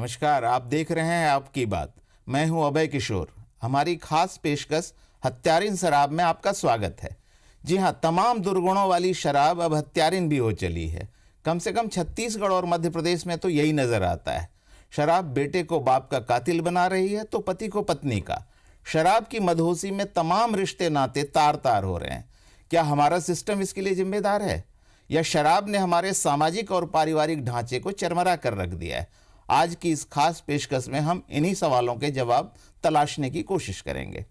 नमस्कार, आप देख रहे हैं आपकी बात। मैं हूं अभय किशोर। हमारी खास पेशकश हत्यारिन शराब में आपका स्वागत है। जी हां, तमाम दुर्गुणों वाली शराब अब हत्यारिन भी हो चली है। कम से कम छत्तीसगढ़ और मध्य प्रदेश में तो यही नजर आता है। शराब बेटे को बाप का कातिल बना रही है तो पति को पत्नी का। शराब की मदहोशी में तमाम रिश्ते नाते तार तार हो रहे हैं। क्या हमारा सिस्टम इसके लिए जिम्मेदार है या शराब ने हमारे सामाजिक और पारिवारिक ढांचे को चरमरा कर रख दिया है? आज की इस खास पेशकश में हम इन्हीं सवालों के जवाब तलाशने की कोशिश करेंगे।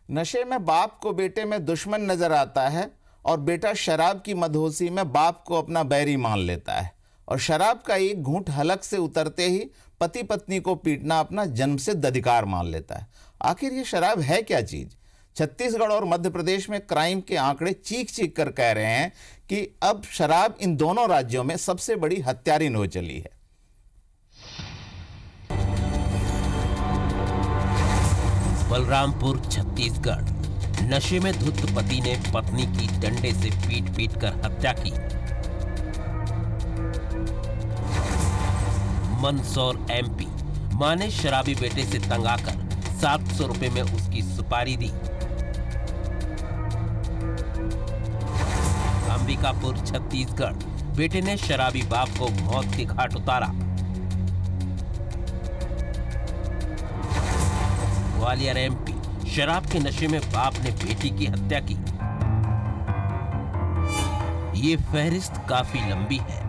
नशे में बाप को बेटे में दुश्मन नजर आता है और बेटा शराब की मदहोशी में बाप को अपना बैरी मान लेता है और शराब का एक घूंट हलक से उतरते ही पति पत्नी को पीटना अपना जन्मसिद्ध अधिकार मान लेता है। आखिर ये शराब है क्या चीज? छत्तीसगढ़ और मध्य प्रदेश में क्राइम के आंकड़े चीख चीख कर कह रहे हैं कि अब शराब इन दोनों राज्यों में सबसे बड़ी हत्यारिन हो चली है। बलरामपुर, छत्तीसगढ़। नशे में धुत पति ने पत्नी की डंडे से पीट पीट कर हत्या की। मंदसौर, एमपी। मां ने शराबी बेटे से तंग आकर 700 रुपए में उसकी सुपारी दी। अंबिकापुर, छत्तीसगढ़। बेटे ने शराबी बाप को मौत के घाट उतारा। ग्वालियर, एमपी। शराब के नशे में बाप ने बेटी की हत्या की। ये फहरिस्त काफी लंबी है।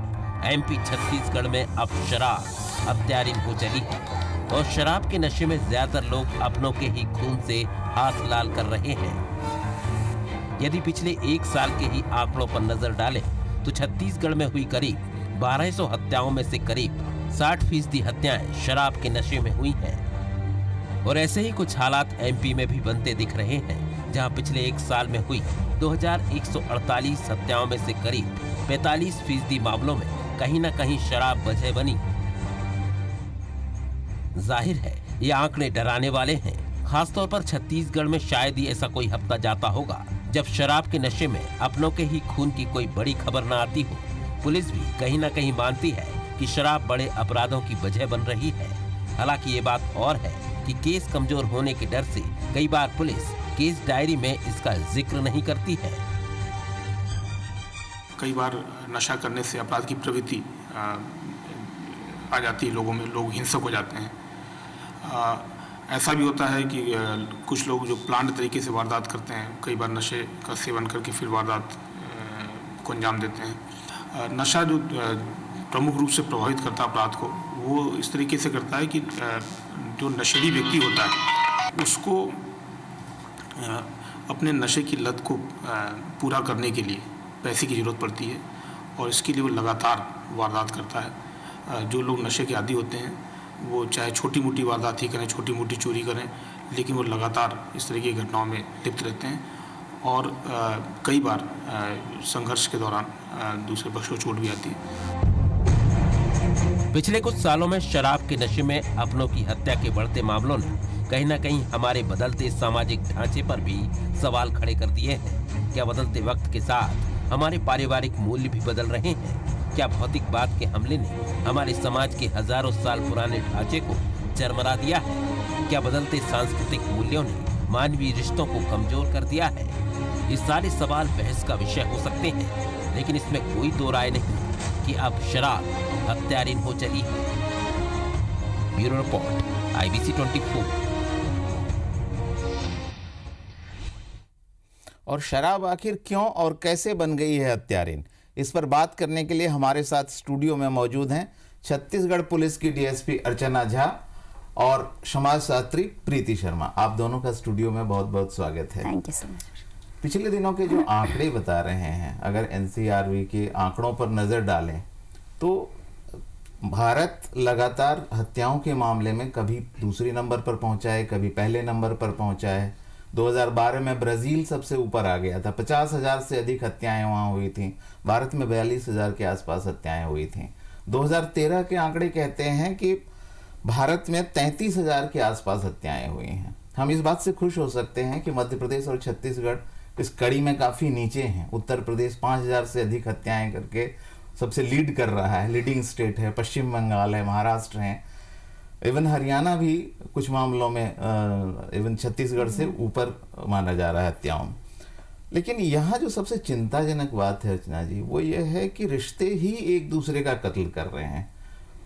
एमपी, छत्तीसगढ़ में अब शराब हत्यारिन हो चली है और शराब के नशे में ज्यादातर लोग अपनों के ही खून से हाथ लाल कर रहे हैं। यदि पिछले एक साल के ही आंकड़ों पर नजर डालें तो छत्तीसगढ़ में हुई करीब 1200 हत्याओं में से करीब 60% हत्याएं शराब के नशे में हुई हैं। और ऐसे ही कुछ हालात एमपी में भी बनते दिख रहे हैं, जहां पिछले एक साल में हुई 2148 हत्याओं में से करीब 45% मामलों में कहीं न कहीं शराब वजह बनी। जाहिर है ये आंकड़े डराने वाले हैं। खासतौर पर छत्तीसगढ़ में शायद ही ऐसा कोई हफ्ता जाता होगा जब शराब के नशे में अपनों के ही खून की कोई बड़ी खबर न आती हो। पुलिस भी कहीं न कहीं मानती है कि शराब बड़े अपराधों की वजह बन रही है। हालांकि ये बात और है कि केस कमजोर होने के डर से कई बार पुलिस केस डायरी में इसका जिक्र नहीं करती है। कई बार नशा करने से अपराध की प्रवृत्ति आ जाती है लोगों में, लोग हिंसक हो जाते हैं। ऐसा भी होता है कि कुछ लोग जो प्लान्ड तरीके से वारदात करते हैं, कई बार नशे का सेवन करके फिर वारदात को अंजाम देते हैं। नशा जो प्रमुख रूप से प्रभावित करता है अपराध को, वो इस तरीके से करता है कि जो नशेड़ी व्यक्ति होता है उसको अपने नशे की लत को पूरा करने के लिए पैसे की ज़रूरत पड़ती है और इसके लिए वो लगातार वारदात करता है। जो लोग नशे के आदी होते हैं वो चाहे छोटी मोटी वारदात ही करें, छोटी मोटी चोरी करें, लेकिन वो लगातार इस तरह की घटनाओं में लिप्त रहते हैं और कई बार संघर्ष के दौरान दूसरे पक्ष को चोट भी आती है। पिछले कुछ सालों में शराब के नशे में अपनों की हत्या के बढ़ते मामलों ने कहीं न कहीं हमारे बदलते सामाजिक ढांचे पर भी सवाल खड़े कर दिए हैं। क्या बदलते वक्त के साथ हमारे पारिवारिक मूल्य भी बदल रहे हैं? क्या भौतिकवाद के हमले ने हमारे समाज के हजारों साल पुराने ढांचे को चरमरा दिया है? क्या बदलते सांस्कृतिक मूल्यों ने मानवीय रिश्तों को कमजोर कर दिया है? ये सारे सवाल बहस का विषय हो सकते हैं, लेकिन इसमें कोई दो राय नहीं कि अब शराब हत्यारिन हो चली है। Bureau report, IBC 24। और शराब आखिर क्यों और कैसे बन गई है हत्यारिन, इस पर बात करने के लिए हमारे साथ स्टूडियो में मौजूद हैं छत्तीसगढ़ पुलिस की DSP अर्चना झा और समाजशास्त्री प्रीति शर्मा। आप दोनों का स्टूडियो में बहुत बहुत स्वागत है। Thank you so much. पिछले दिनों के जो आंकड़े बता रहे हैं, अगर NCRV के आंकड़ों पर नजर डालें तो भारत लगातार हत्याओं के मामले में कभी दूसरे नंबर पर पहुंचा है, कभी पहले नंबर पर पहुंचा है। 2012 में ब्राजील सबसे ऊपर आ गया था, 50,000 से अधिक हत्याएं वहां हुई थी। भारत में 42,000 के आसपास हत्याएं हुई थी। 2013 के आंकड़े कहते हैं कि भारत में 33,000 के आसपास हत्याएं हुई हैं। हम इस बात से खुश हो सकते हैं कि मध्य प्रदेश और छत्तीसगढ़ इस कड़ी में काफ़ी नीचे हैं। उत्तर प्रदेश 5000 से अधिक हत्याएं करके सबसे लीड कर रहा है, लीडिंग स्टेट है। पश्चिम बंगाल है, महाराष्ट्र है, इवन हरियाणा भी कुछ मामलों में इवन छत्तीसगढ़ से ऊपर माना जा रहा है हत्याओं में। लेकिन यहाँ जो सबसे चिंताजनक बात है अर्चना जी, वो ये है कि रिश्ते ही एक दूसरे का कत्ल कर रहे हैं।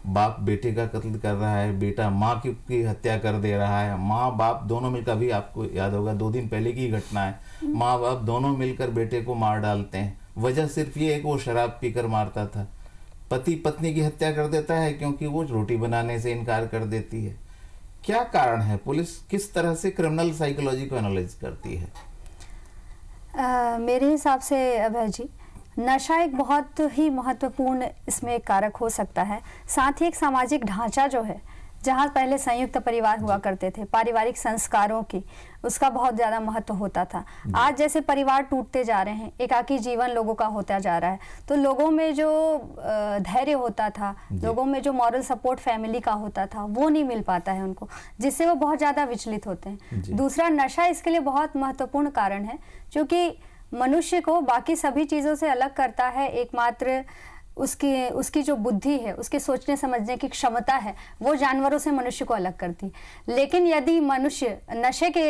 बाप बेटे का कत्ल कर रहा है, बेटा माँ की हत्या कर दे रहा है, माँ बाप दोनों मिलकर, अभी आपको याद होगा 2 दिन पहले की घटना है, माँ बाप दोनों मिलकर बेटे को मार डालते हैं। वजह सिर्फ ये है कि वो शराब पीकर मारता था। पति पत्नी की हत्या कर देता है क्योंकि वो रोटी बनाने से इनकार कर देती है। क्या कारण है? पुलिस किस तरह से क्रिमिनल साइकोलॉजी को एनालाइज करती है? मेरे हिसाब से अभय जी, नशा एक बहुत ही महत्वपूर्ण इसमें एक कारक हो सकता है। साथ ही एक सामाजिक ढांचा जो है, जहाँ पहले संयुक्त परिवार हुआ करते थे, पारिवारिक संस्कारों की, उसका बहुत ज़्यादा महत्व होता था। आज जैसे परिवार टूटते जा रहे हैं, एकाकी जीवन लोगों का होता जा रहा है, तो लोगों में जो धैर्य होता था, लोगों में जो मॉरल सपोर्ट फैमिली का होता था, वो नहीं मिल पाता है उनको, जिससे वो बहुत ज़्यादा विचलित होते हैं। दूसरा, नशा इसके लिए बहुत महत्वपूर्ण कारण है, क्योंकि मनुष्य को बाकी सभी चीज़ों से अलग करता है एकमात्र उसकी जो बुद्धि है, उसके सोचने समझने की क्षमता है, वो जानवरों से मनुष्य को अलग करती है। लेकिन यदि मनुष्य नशे के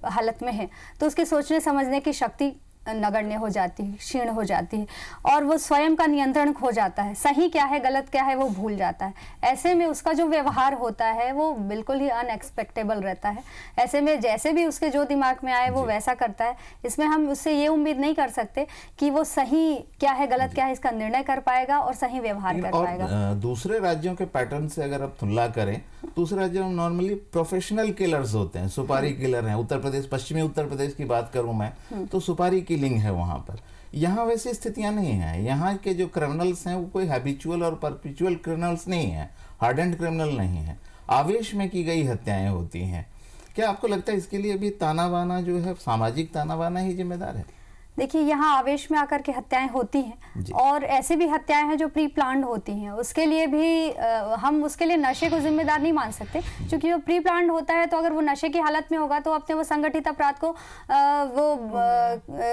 हालत में है तो उसके सोचने समझने की शक्ति नगण्य हो जाती है, क्षीण हो जाती है, और वो स्वयं का नियंत्रण खो जाता है। सही क्या है, गलत क्या है, वो भूल जाता है। ऐसे में उसका जो व्यवहार होता है वो बिल्कुल ही अनएक्सपेक्टेबल रहता है। ऐसे में जैसे भी उसके जो दिमाग में आए वो वैसा करता है। इसमें हम उससे ये उम्मीद नहीं कर सकते कि वो सही क्या है, गलत क्या है, इसका निर्णय कर पाएगा और सही व्यवहार कर पाएगा। दूसरे राज्यों के पैटर्न से अगर आप तुलना करें, दूसरे राज्यों में नॉर्मली प्रोफेशनल किलर्स होते हैं, सुपारी किलर हैं। उत्तर प्रदेश, पश्चिमी उत्तर प्रदेश की बात करूं मैं तो सुपारी किलिंग है वहां पर। यहाँ वैसी स्थितियां नहीं हैं। यहाँ के जो क्रिमिनल्स हैं वो कोई हैबिचुअल और परपिचुअल क्रिमिनल्स नहीं है, हार्डेंड क्रिमिनल नहीं है, आवेश में की गई हत्याएं होती हैं। क्या आपको लगता है इसके लिए भी ताना बाना जो है, सामाजिक ताना बाना ही जिम्मेदार है? देखिए, यहाँ आवेश में आकर के हत्याएं होती हैं, और ऐसे भी हत्याएं हैं जो प्री प्लान्ड होती हैं। उसके लिए भी हम उसके लिए नशे को जिम्मेदार नहीं मान सकते, क्योंकि वो प्री प्लान्ड होता है तो अगर वो नशे की हालत में होगा तो अपने वो संगठित अपराध को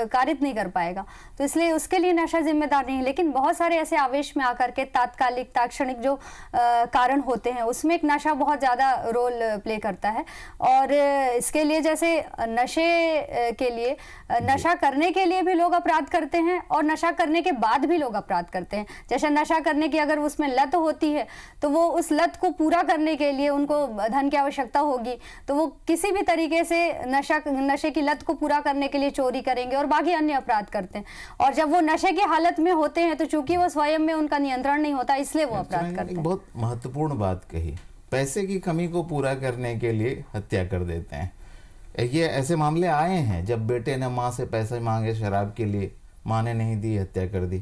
कारित नहीं कर पाएगा, तो इसलिए उसके लिए नशा जिम्मेदार नहीं है। लेकिन बहुत सारे ऐसे आवेश में आकर के तात्कालिक तात्क्षणिक जो कारण होते हैं, उसमें एक नशा बहुत ज़्यादा रोल प्ले करता है। और इसके लिए जैसे नशे के लिए, नशा करने के लिए भी लोग अपराध करते हैं और नशा करने के बाद भी लोग अपराध करते हैं। जैसे नशा करने की अगर उसमें लत होती है तो वो उस लत को पूरा करने के लिए उनको धन की आवश्यकता होगी, तो वो किसी भी तरीके से नशे की लत को पूरा करने के लिए चोरी करेंगे और बाकी अन्य अपराध करते हैं। और जब वो नशे की हालत में होते हैं तो चूंकि वो स्वयं में उनका नियंत्रण नहीं होता, इसलिए वो अपराध करते हैं। बहुत महत्वपूर्ण बात कही, पैसे की कमी को पूरा करने के लिए हत्या कर देते हैं। ये ऐसे मामले आए हैं जब बेटे ने माँ से पैसे मांगे शराब के लिए, माँ ने नहीं दी, हत्या कर दी।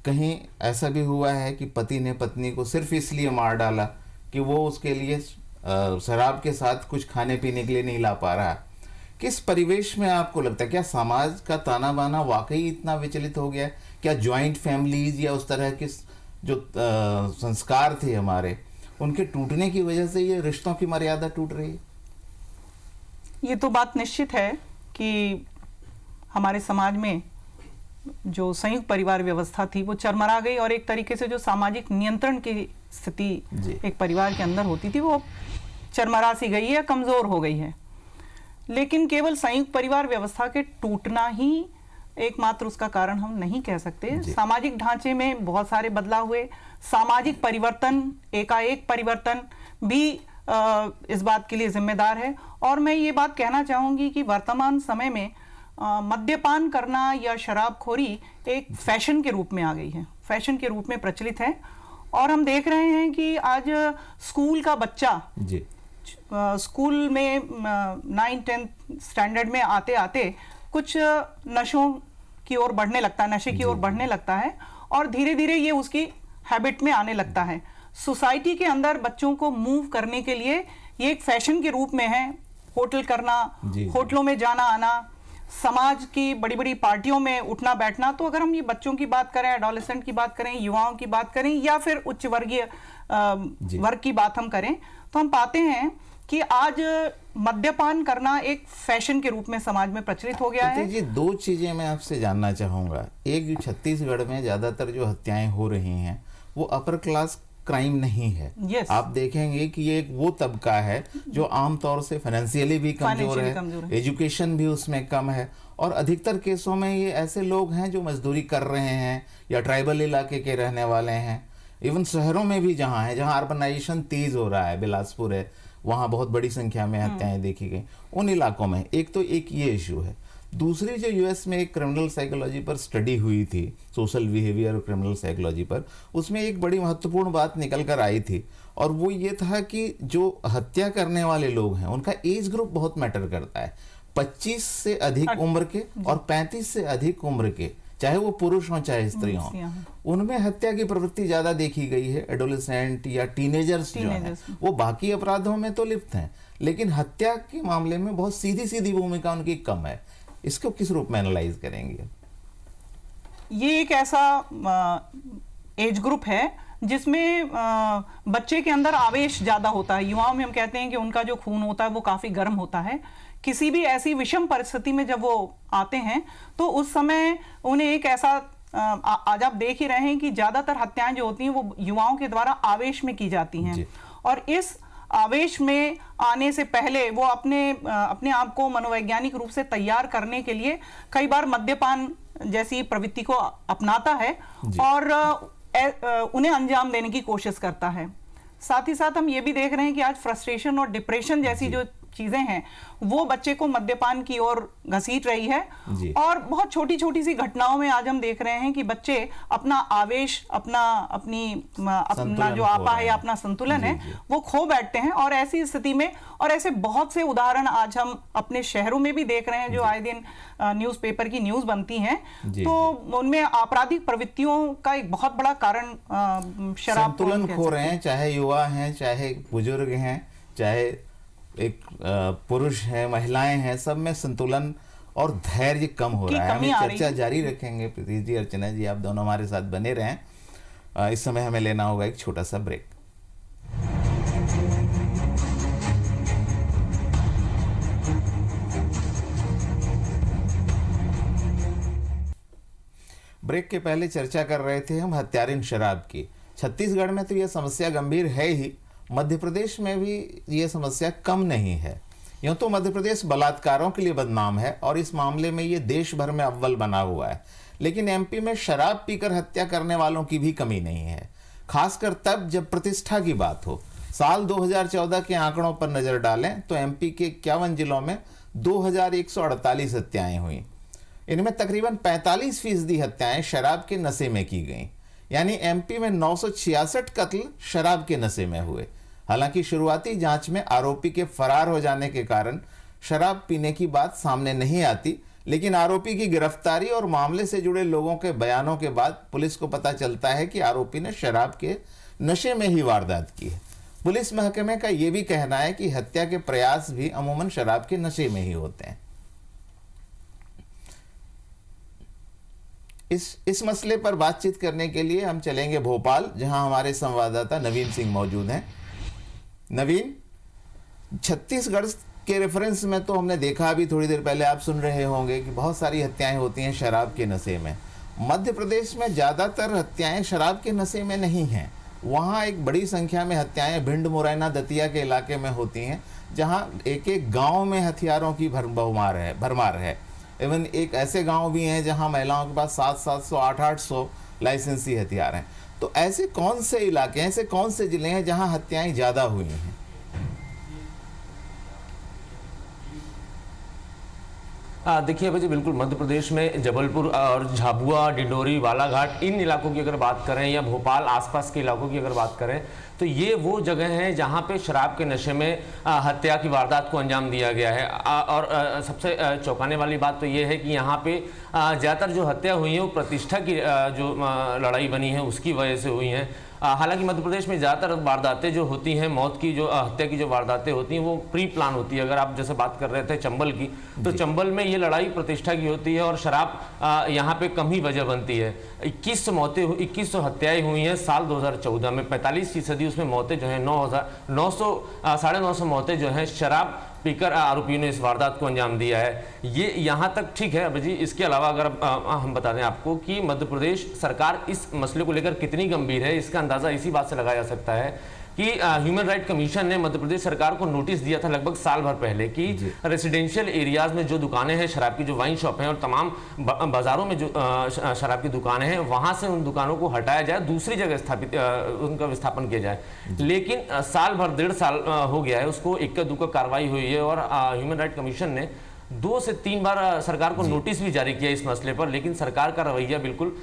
कहीं ऐसा भी हुआ है कि पति ने पत्नी को सिर्फ इसलिए मार डाला कि वो उसके लिए शराब के साथ कुछ खाने पीने के लिए नहीं ला पा रहा। किस परिवेश में आपको लगता है, क्या समाज का ताना बाना वाकई इतना विचलित हो गया? क्या जॉइंट फैमिलीज या उस तरह के जो संस्कार थे हमारे, उनके टूटने की वजह से ये रिश्तों की मर्यादा टूट रही है? ये तो बात निश्चित है कि हमारे समाज में जो संयुक्त परिवार व्यवस्था थी वो चरमरा गई, और एक तरीके से जो सामाजिक नियंत्रण की स्थिति एक परिवार के अंदर होती थी वो चरमरा सी गई है, कमज़ोर हो गई है। लेकिन केवल संयुक्त परिवार व्यवस्था के टूटना ही एकमात्र उसका कारण हम नहीं कह सकते। सामाजिक ढांचे में बहुत सारे बदलाव हुए, सामाजिक परिवर्तन, एकाएक परिवर्तन भी इस बात के लिए जिम्मेदार है। और मैं ये बात कहना चाहूँगी कि वर्तमान समय में मद्यपान करना या शराबखोरी एक फैशन के रूप में आ गई है, फैशन के रूप में प्रचलित है। और हम देख रहे हैं कि आज स्कूल का बच्चा स्कूल में 9-10 स्टैंडर्ड में आते आते कुछ नशों की ओर बढ़ने लगता है, नशे की ओर बढ़ने लगता है, और धीरे धीरे ये उसकी हैबिट में आने लगता है। सोसाइटी के अंदर बच्चों को मूव करने के लिए ये एक फैशन के रूप में है। होटल करना, होटलों में जाना आना, समाज की बड़ी बड़ी पार्टियों में उठना बैठना। तो अगर हम ये बच्चों की बात करें, एडोलेसेंट की बात करें, युवाओं की बात करें, या फिर उच्च वर्गीय वर्ग की बात हम करें, तो हम पाते हैं कि आज मद्यपान करना एक फैशन के रूप में समाज में प्रचलित हो गया है। जी, दो चीजें मैं आपसे जानना चाहूंगा। एक, जो छत्तीसगढ़ में ज्यादातर जो हत्याएं हो रही हैं वो अपर क्लास क्राइम नहीं है। Yes. आप देखेंगे कि ये एक वो तबका है जो आमतौर से फाइनेंशियली भी कमजोर है, एजुकेशन भी उसमें कम है, और अधिकतर केसों में ये ऐसे लोग हैं जो मजदूरी कर रहे हैं या ट्राइबल इलाके के रहने वाले हैं। इवन शहरों में भी जहाँ है, जहाँ अर्बनाइजेशन तेज हो रहा है, बिलासपुर है, वहाँ बहुत बड़ी संख्या में हत्याएं देखी गई। उन इलाकों में एक ये इशू है। दूसरी, जो यूएस में एक क्रिमिनल साइकोलॉजी पर स्टडी हुई थी, सोशल बिहेवियर और क्रिमिनल साइकोलॉजी पर, उसमें एक बड़ी महत्वपूर्ण बात निकल कर आई थी, और वो ये था कि जो हत्या करने वाले लोग हैं उनका एज ग्रुप बहुत मैटर करता है। 25 से अधिक उम्र के और 35 से अधिक उम्र के, चाहे वो पुरुष हों चाहे स्त्री हों, उनमें हत्या की प्रवृत्ति ज्यादा देखी गई है। एडोलेसेंट या टीनेजर्स जो हैं वो बाकी अपराधों में तो लिप्त हैं, लेकिन हत्या के मामले में बहुत सीधी सीधी भूमिका उनकी कम है। इसको किस रूप में एनालाइज करेंगे? ये एक ऐसा एज ग्रुप है जिसमें बच्चे के अंदर आवेश ज्यादा होता है। युवाओं में हम कहते हैं कि उनका जो खून होता है वो काफी गर्म होता है। किसी भी ऐसी विषम परिस्थिति में जब वो आते हैं तो उस समय उन्हें एक ऐसा आज आप देख ही रहे हैं कि ज्यादातर हत्याएं जो होती हैं वो युवाओं के द्वारा आवेश में की जाती हैं, और इस आवेश में आने से पहले वो अपने आप को मनोवैज्ञानिक रूप से तैयार करने के लिए कई बार मद्यपान जैसी प्रवृत्ति को अपनाता है और उन्हें अंजाम देने की कोशिश करता है। साथ ही साथ हम ये भी देख रहे हैं कि आज फ्रस्ट्रेशन और डिप्रेशन जैसी जो चीजें हैं वो बच्चे को मद्यपान की ओर घसीट रही है, और बहुत छोटी छोटी सी घटनाओं में आज हम देख रहे हैं कि बच्चे अपना आवेश, अपना जो आपा है या अपना संतुलन है वो खो बैठते हैं। और ऐसी स्थिति में, और ऐसे बहुत से उदाहरण आज हम अपने शहरों में भी देख रहे हैं जो आए दिन न्यूज़पेपर की न्यूज बनती हैं, तो उनमें आपराधिक प्रवृत्तियों का एक बहुत बड़ा कारण शराब, संतुलन खो रहे हैं। चाहे युवा हैं, चाहे बुजुर्ग हैं, चाहे एक पुरुष है, महिलाएं हैं, सब में संतुलन और धैर्य कम हो रहा है। हम चर्चा जारी रखेंगे। प्रीति जी, अर्चना जी, आप दोनों हमारे साथ बने रहें। इस समय हमें लेना होगा एक छोटा सा ब्रेक। ब्रेक के पहले चर्चा कर रहे थे हम हत्यारिन शराब की। छत्तीसगढ़ में तो यह समस्या गंभीर है ही, मध्य प्रदेश में भी ये समस्या कम नहीं है। यूं तो मध्य प्रदेश बलात्कारों के लिए बदनाम है और इस मामले में ये देश भर में अव्वल बना हुआ है, लेकिन एमपी में शराब पीकर हत्या करने वालों की भी कमी नहीं है, खासकर तब जब प्रतिष्ठा की बात हो। साल 2014 के आंकड़ों पर नजर डालें तो एमपी के 51 जिलों में 2148 हत्याएं हुई। इनमें तकरीबन 45% हत्याएं शराब के नशे में की गईं, यानी एमपी में 966 कत्ल शराब के नशे में हुए। हालांकि शुरुआती जांच में आरोपी के फरार हो जाने के कारण शराब पीने की बात सामने नहीं आती, लेकिन आरोपी की गिरफ्तारी और मामले से जुड़े लोगों के बयानों के बाद पुलिस को पता चलता है कि आरोपी ने शराब के नशे में ही वारदात की है। पुलिस महकमे का यह भी कहना है कि हत्या के प्रयास भी अमूमन शराब के नशे में ही होते हैं। इस मसले पर बातचीत करने के लिए हम चलेंगे भोपाल, जहां हमारे संवाददाता नवीन सिंह मौजूद हैं। नवीन, छत्तीसगढ़ के रेफरेंस में तो हमने देखा, अभी थोड़ी देर पहले आप सुन रहे होंगे कि बहुत सारी हत्याएं होती हैं शराब के नशे में। मध्य प्रदेश में ज़्यादातर हत्याएं शराब के नशे में नहीं हैं। वहाँ एक बड़ी संख्या में हत्याएं भिंड, मुरैना, दतिया के इलाके में होती हैं, जहाँ एक एक गाँव में हथियारों की भरमार है। इवन एक ऐसे गांव भी हैं जहां महिलाओं के पास 700, 800 लाइसेंसी हथियार हैं। तो ऐसे कौन से इलाके हैं, ऐसे कौन से जिले हैं जहां हत्याएं ज्यादा हुई हैं? देखिए भाई जी, बिल्कुल मध्य प्रदेश में जबलपुर और झाबुआ, डिंडोरी, बालाघाट, इन इलाकों की अगर बात करें या भोपाल आसपास के इलाकों की अगर बात करें तो ये वो जगह हैं जहाँ पे शराब के नशे में हत्या की वारदात को अंजाम दिया गया है। और सबसे चौंकाने वाली बात तो ये है कि यहाँ पे ज़्यादातर जो हत्या हुई है वो प्रतिष्ठा की जो लड़ाई बनी है उसकी वजह से हुई हैं। हालांकि मध्य प्रदेश में ज़्यादातर वारदातें जो होती हैं, मौत की जो हत्या की जो वारदातें होती हैं वो प्री प्लान होती है। अगर आप जैसे बात कर रहे थे चंबल की, तो चंबल में ये लड़ाई प्रतिष्ठा की होती है और शराब यहाँ पे कम ही वजह बनती है। 2100 हत्याएं हुई हैं साल 2014 में, 45% उसमें मौतें जो हैं 900 मौतें जो हैं शराब पीकर आरोपियों ने इस वारदात को अंजाम दिया है। ये यहाँ तक ठीक है अभय जी। इसके अलावा अगर हम बता दें आपको कि मध्य प्रदेश सरकार इस मसले को लेकर कितनी गंभीर है, इसका अंदाजा इसी बात से लगाया जा सकता है कि ह्यूमन राइट कमीशन ने मध्य प्रदेश सरकार को नोटिस दिया था लगभग साल भर पहले कि रेसिडेंशियल एरियाज में जो दुकानें हैं शराब की, जो वाइन शॉप हैं और तमाम बाजारों में जो शराब की दुकानें हैं, वहां से उन दुकानों को हटाया जाए, दूसरी जगह स्थापित उनका विस्थापन किया जाए। लेकिन साल भर 1.5 साल हो गया है, उसको इक्का दुक्का कार्रवाई हुई है और ह्यूमन राइट कमीशन ने 2 से 3 बार सरकार को नोटिस भी जारी किया इस मसले पर, लेकिन सरकार का रवैया बिल्कुल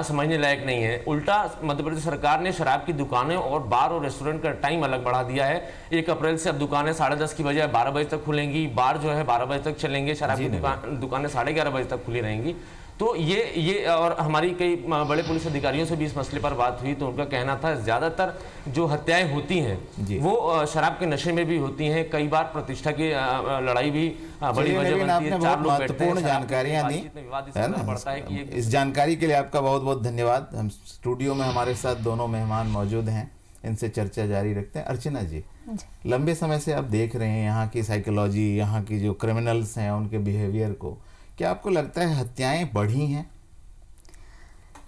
समझने लायक नहीं है। उल्टा मध्य प्रदेश सरकार ने शराब की दुकानें और बार और रेस्टोरेंट का टाइम अलग बढ़ा दिया है। 1 अप्रैल से अब दुकानें 10:30 की बजाय 12 बजे तक खुलेंगी, बार जो है 12 बजे तक चलेंगे, शराब की दुकानें 11:30 बजे तक खुली रहेंगी। तो ये और हमारी कई बड़े पुलिस अधिकारियों से भी इस मसले पर बात हुई तो उनका कहना था ज्यादातर जो हत्याएं होती हैं वो शराब के नशे में भी होती हैं। कई बार प्रतिष्ठा की लड़ाई भी बड़ी वजह बनती है। बहुत महत्वपूर्ण जानकारियां दी है ना। इस जानकारी के लिए आपका बहुत बहुत धन्यवाद। हम स्टूडियो में हमारे साथ दोनों मेहमान मौजूद हैं, इनसे चर्चा जारी रखते हैं। अर्चना जी, लंबे समय से आप देख रहे हैं यहाँ की साइकोलॉजी, यहाँ की जो क्रिमिनल्स हैं उनके बिहेवियर को, क्या आपको लगता है हत्याएं बढ़ी हैं?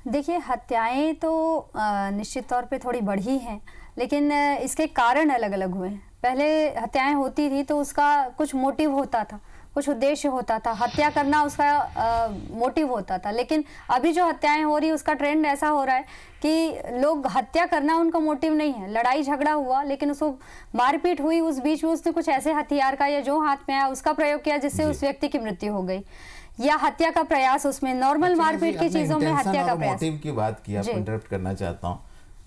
देखिए, हत्याएं तो निश्चित तौर पे थोड़ी बढ़ी हैं, लेकिन इसके कारण अलग अलग हुए हैं। पहले हत्याएं होती थी तो उसका कुछ मोटिव होता था, कुछ उद्देश्य होता था, हत्या करना उसका मोटिव होता था। लेकिन अभी जो हत्याएं हो रही है उसका ट्रेंड ऐसा हो रहा है कि लोग हत्या करना उनका मोटिव नहीं है। लड़ाई झगड़ा हुआ लेकिन उसको मारपीट हुई, उस बीच में उसने कुछ ऐसे हथियार का या जो हाथ में आया उसका प्रयोग किया जिससे उस व्यक्ति की मृत्यु हो गई, या हत्या का प्रयास, उसमें नॉर्मल मारपीट की चीजों में हत्या का प्रयास। मोटिव की बात की, आप इंटरप्ट करना चाहता हूँ।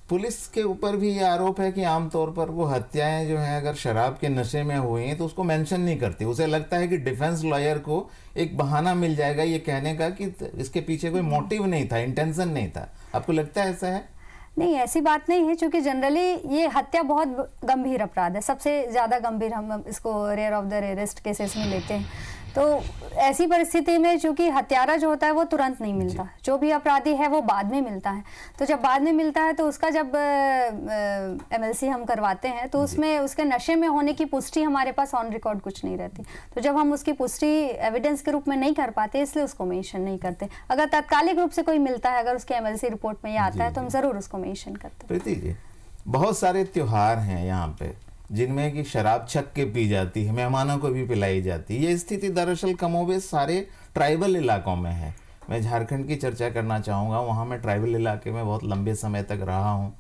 पुलिस के ऊपर भी ये आरोप है कि आमतौर पर वो हत्याएं जो है अगर शराब के नशे में हुई हैं तो उसको मेंशन नहीं करती। उसे लगता है कि डिफेंस लॉयर को एक बहाना मिल जाएगा ये कहने का कि इसके पीछे कोई मोटिव नहीं था, इंटेंशन नहीं था। आपको लगता है ऐसा है? नहीं, ऐसी बात नहीं है, क्योंकि जनरली ये हत्या बहुत गंभीर अपराध है, सबसे ज़्यादा गंभीर हम इसको rare of the rarest cases में लेते हैं। तो ऐसी परिस्थिति में चूंकि हत्यारा जो होता है वो तुरंत नहीं मिलता, जो भी अपराधी है वो बाद में मिलता है। तो जब बाद में मिलता है तो उसका जब MLC हम करवाते हैं तो उसमें उसके नशे में होने की पुष्टि हमारे पास ऑन रिकॉर्ड कुछ नहीं रहती। तो जब हम उसकी पुष्टि एविडेंस के रूप में नहीं कर पाते इसलिए उसको मेंशन नहीं करते। अगर तात्कालिक रूप से कोई मिलता है, अगर उसके MLC रिपोर्ट में ये आता है तो हम जरूर उसको मेंशन करते हैं। प्रीति जी, बहुत सारे त्योहार हैं यहाँ पे जिनमें कि शराब छक के पी जाती है, मेहमानों को भी पिलाई जाती है। ये स्थिति दरअसल कमोबेश सारे ट्राइबल इलाकों में है। मैं झारखंड की चर्चा करना चाहूँगा, वहाँ मैं ट्राइबल इलाके में बहुत लंबे समय तक रहा हूँ।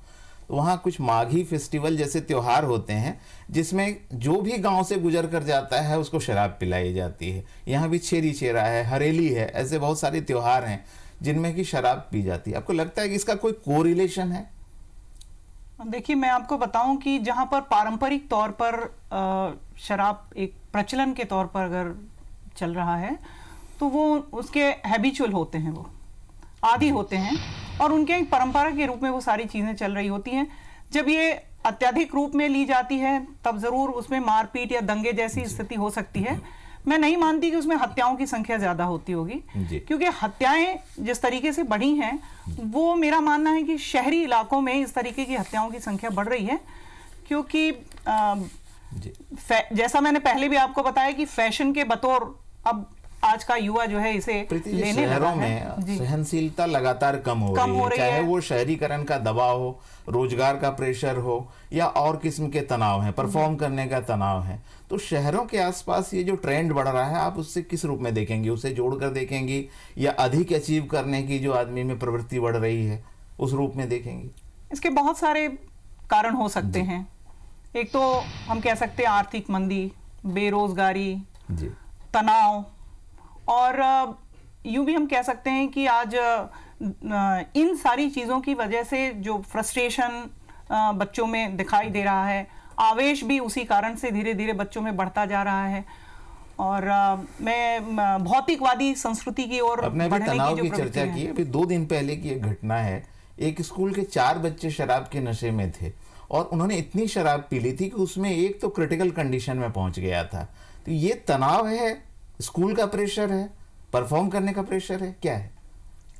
वहाँ कुछ माघी फेस्टिवल जैसे त्योहार होते हैं जिसमें जो भी गांव से गुजर कर जाता है उसको शराब पिलाई जाती है। यहाँ भी छेरी छेरा है, हरेली है, ऐसे बहुत सारे त्योहार हैं जिनमें कि शराब पी जाती है। आपको लगता है कि इसका कोई कोरिलेशन है? देखिए, मैं आपको बताऊं कि जहां पर पारंपरिक तौर पर शराब एक प्रचलन के तौर पर अगर चल रहा है तो वो उसके हैबिचुअल होते हैं, वो आदी होते हैं और उनके एक परंपरा के रूप में वो सारी चीज़ें चल रही होती हैं। जब ये अत्यधिक रूप में ली जाती है तब ज़रूर उसमें मारपीट या दंगे जैसी स्थिति हो सकती है। मैं नहीं मानती कि उसमें हत्याओं की संख्या ज्यादा होती होगी, क्योंकि हत्याएं जिस तरीके से बढ़ी हैं वो मेरा मानना है कि शहरी इलाकों में इस तरीके की हत्याओं की संख्या बढ़ रही है। क्योंकि जैसा मैंने पहले भी आपको बताया कि फैशन के बतौर अब आज का युवा जो है इसे लेने लगा है। सहनशीलता लगातार कम हो रही है, चाहे वो शहरीकरण का दबाव हो, रोजगार का प्रेशर हो या और किस्म के तनाव है, परफॉर्म करने का तनाव है। तो शहरों के आसपास ये जो ट्रेंड बढ़ रहा है आप उससे किस रूप में देखेंगे? उसे जोड़कर देखेंगी या अधिक अचीव करने की जो आदमी में प्रवृत्ति बढ़ रही है उस रूप में देखेंगी? इसके बहुत सारे कारण हो सकते हैं। एक तो हम कह सकते हैं आर्थिक मंदी, बेरोजगारी, तनाव, और यूं भी हम कह सकते हैं कि आज इन सारी चीज़ों की वजह से जो फ्रस्ट्रेशन बच्चों में दिखाई दे रहा है, आवेश भी उसी कारण से धीरे धीरे बच्चों में बढ़ता जा रहा है। और मैं भौतिकवादी संस्कृति की ओर बढ़ने की चर्चा की। अभी 2 दिन पहले की एक घटना है, एक स्कूल के 4 बच्चे शराब के नशे में थे और उन्होंने इतनी शराब पी ली थी कि उसमें एक तो क्रिटिकल कंडीशन में पहुंच गया था। तो ये तनाव है स्कूल का प्रेशर है, परफॉर्म करने का प्रेशर है, क्या है?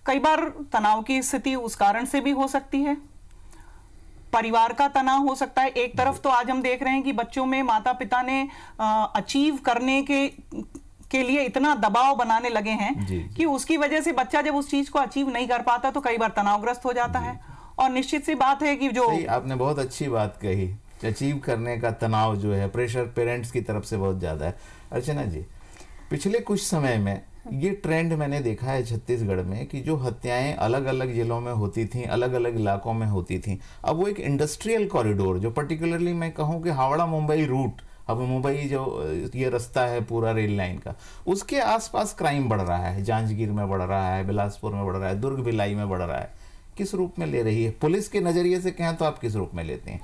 कई बार तनाव की स्थिति उस कारण से भी हो सकती है, परिवार का तनाव हो सकता है। एक तरफ तो आज हम देख रहे हैं कि बच्चों में माता पिता ने अचीव करने के लिए इतना दबाव बनाने लगे हैं कि उसकी वजह से बच्चा जब उस चीज को अचीव नहीं कर पाता तो कई बार तनावग्रस्त हो जाता है। और निश्चित सी बात है कि जो आपने बहुत अच्छी बात कही, अचीव करने का तनाव जो है, प्रेशर पेरेंट्स की तरफ से बहुत ज्यादा है। अर्चना जी, पिछले कुछ समय में ये ट्रेंड मैंने देखा है छत्तीसगढ़ में कि जो हत्याएं अलग अलग जिलों में होती थी, अलग अलग इलाकों में होती थी, अब वो एक इंडस्ट्रियल कॉरिडोर, जो पर्टिकुलरली मैं कहूँ कि हावड़ा मुंबई रूट, अब मुंबई जो ये रास्ता है पूरा रेल लाइन का, उसके आसपास क्राइम बढ़ रहा है। जांजगीर में बढ़ रहा है, बिलासपुर में बढ़ रहा है, दुर्ग भिलाई में बढ़ रहा है। किस रूप में ले रही है? पुलिस के नजरिए से कहें तो आप किस रूप में लेते हैं?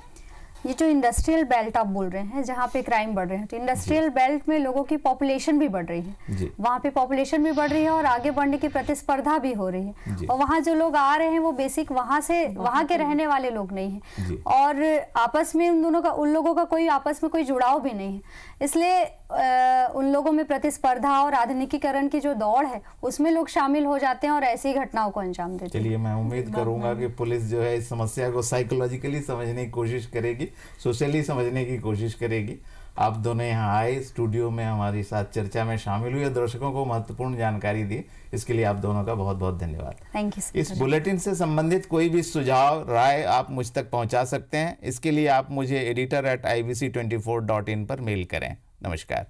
ये जो इंडस्ट्रियल बेल्ट आप बोल रहे हैं जहाँ पे क्राइम बढ़ रहे हैं, तो इंडस्ट्रियल बेल्ट में लोगों की पॉपुलेशन भी बढ़ रही है, वहाँ पे पॉपुलेशन भी बढ़ रही है और आगे बढ़ने की प्रतिस्पर्धा भी हो रही है। और वहाँ जो लोग आ रहे हैं वो बेसिक वहाँ के रहने वाले लोग नहीं हैं, और आपस में उन लोगों का कोई आपस में कोई जुड़ाव भी नहीं है। इसलिए उन लोगों में प्रतिस्पर्धा और आधुनिकीकरण की जो दौड़ है उसमें लोग शामिल हो जाते हैं और ऐसी घटनाओं को अंजाम देते हैं। चलिए, मैं उम्मीद करूंगा कि पुलिस जो है इस समस्या को साइकोलॉजिकली समझने की कोशिश करेगी, सोशली समझने की कोशिश करेगी। आप दोनों यहाँ आए, स्टूडियो में हमारे साथ चर्चा में शामिल हुए, दर्शकों को महत्वपूर्ण जानकारी दी, इसके लिए आप दोनों का बहुत बहुत धन्यवाद। Thank you. इस बुलेटिन से संबंधित कोई भी सुझाव, राय आप मुझ तक पहुंचा सकते हैं। इसके लिए आप मुझे editor@ibc24.in पर मेल करें। नमस्कार।